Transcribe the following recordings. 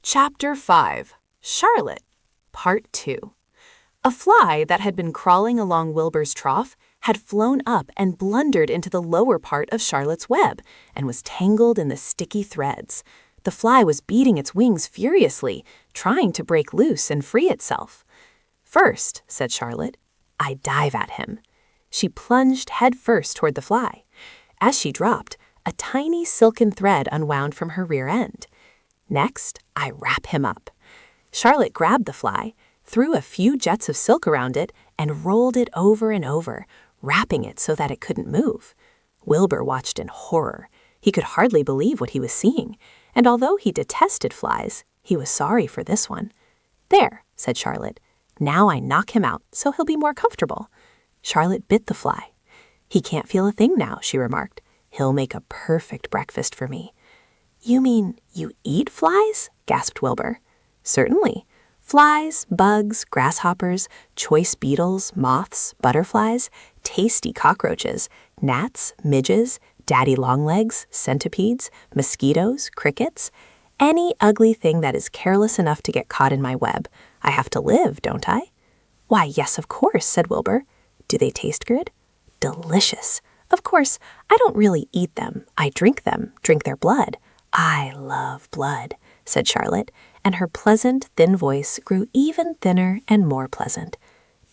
Chapter 5 Charlotte, Part 2. A fly that had been crawling along Wilbur's trough had flown up and blundered into the lower part of Charlotte's web and was tangled in the sticky threads. The fly was beating its wings furiously, trying to break loose and free itself. "First," said Charlotte, "I dive at him." She plunged headfirst toward the fly. As she dropped, a tiny silken thread unwound from her rear end. "Next, I wrap him up." Charlotte grabbed the fly, threw a few jets of silk around it, and rolled it over and over, wrapping it so that it couldn't move. Wilbur watched in horror. He could hardly believe what he was seeing, and although he detested flies, he was sorry for this one. "There," said Charlotte. "Now I knock him out so he'll be more comfortable." Charlotte bit the fly. "He can't feel a thing now," she remarked. "He'll make a perfect breakfast for me." "You mean you eat flies?" gasped Wilbur. "Certainly. Flies, bugs, grasshoppers, choice beetles, moths, butterflies, tasty cockroaches, gnats, midges, daddy longlegs, centipedes, mosquitoes, crickets. Any ugly thing that is careless enough to get caught in my web. I have to live, don't I?" "Why, yes, of course," said Wilbur. "Do they taste good?" "Delicious. Of course, I don't really eat them. I drink them, drink their blood." "I love blood," said Charlotte, and her pleasant, thin voice grew even thinner and more pleasant.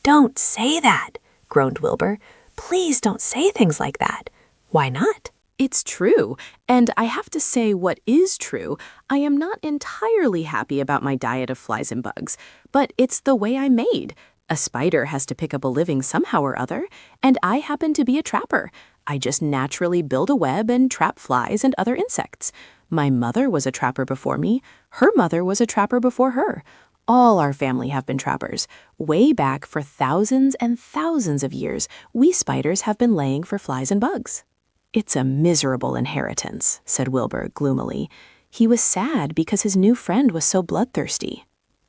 "Don't say that," groaned Wilbur. "Please don't say things like that." "Why not?" "It's true, and I have to say what is true. I am not entirely happy about my diet of flies and bugs, but it's the way I'm made. A spider has to pick up a living somehow or other, and I happen to be a trapper. I just naturally build a web and trap flies and other insects. My mother was a trapper before me. Her mother was a trapper before her. All our family have been trappers. Way back for thousands and thousands of years, we spiders have been laying for flies and bugs." "It's a miserable inheritance," said Wilbur gloomily. He was sad because his new friend was so bloodthirsty.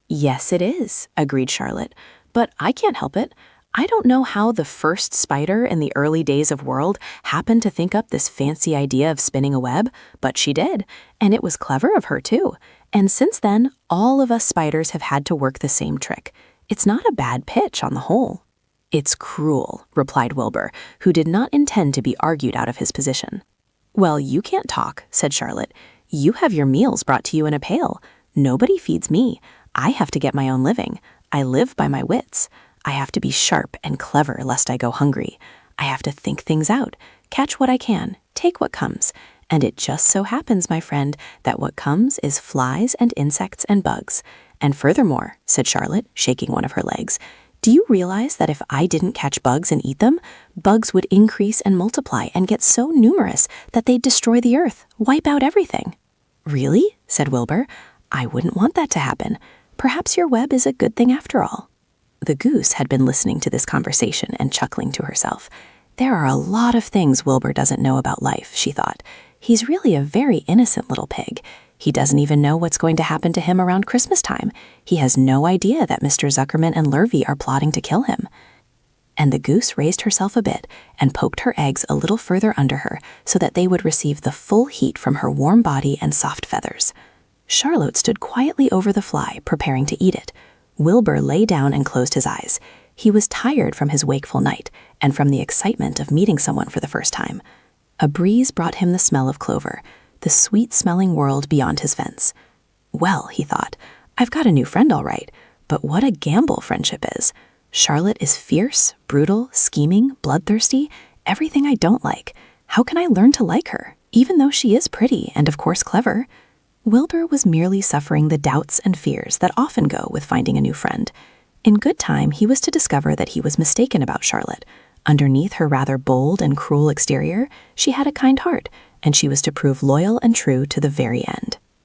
"Yes, it is," agreed Charlotte. "But I can't help it. I don't know how the first spider in the early days of world happened to think up this fancy idea of spinning a web, but she did, and it was clever of her too. And since then, all of us spiders have had to work the same trick. It's not a bad pitch on the whole." "It's cruel," replied Wilbur, who did not intend to be argued out of his position. "Well, you can't talk," said Charlotte. "You have your meals brought to you in a pail. Nobody feeds me. I have to get my own living. I live by my wits. I have to be sharp and clever lest I go hungry. I have to think things out, catch what I can, take what comes. And it just so happens, my friend, that what comes is flies and insects and bugs. And furthermore," said Charlotte, shaking one of her legs, "do you realize that if I didn't catch bugs and eat them, bugs would increase and multiply and get so numerous that they'd destroy the earth, wipe out everything?" "Really?" said Wilbur. "I wouldn't want that to happen. Perhaps your web is a good thing after all." The goose had been listening to this conversation and chuckling to herself. "There are a lot of things Wilbur doesn't know about life," she thought. "He's really a very innocent little pig. He doesn't even know what's going to happen to him around Christmas time. He has no idea that Mr. Zuckerman and Lurvy are plotting to kill him." And the goose raised herself a bit and poked her eggs a little further under her so that they would receive the full heat from her warm body and soft feathers. Charlotte stood quietly over the fly, preparing to eat it. Wilbur lay down and closed his eyes. He was tired from his wakeful night and from the excitement of meeting someone for the first time. A breeze brought him the smell of clover, the sweet-smelling world beyond his fence. "Well," he thought, "I've got a new friend all right, but what a gamble friendship is. Charlotte is fierce, brutal, scheming, bloodthirsty, everything I don't like. How can I learn to like her, even though she is pretty and of course clever?" Wilbur was merely suffering the doubts and fears that often go with finding a new friend. In good time, he was to discover that he was mistaken about Charlotte. Underneath her rather bold and cruel exterior, she had a kind heart, and she was to prove loyal and true to the very end.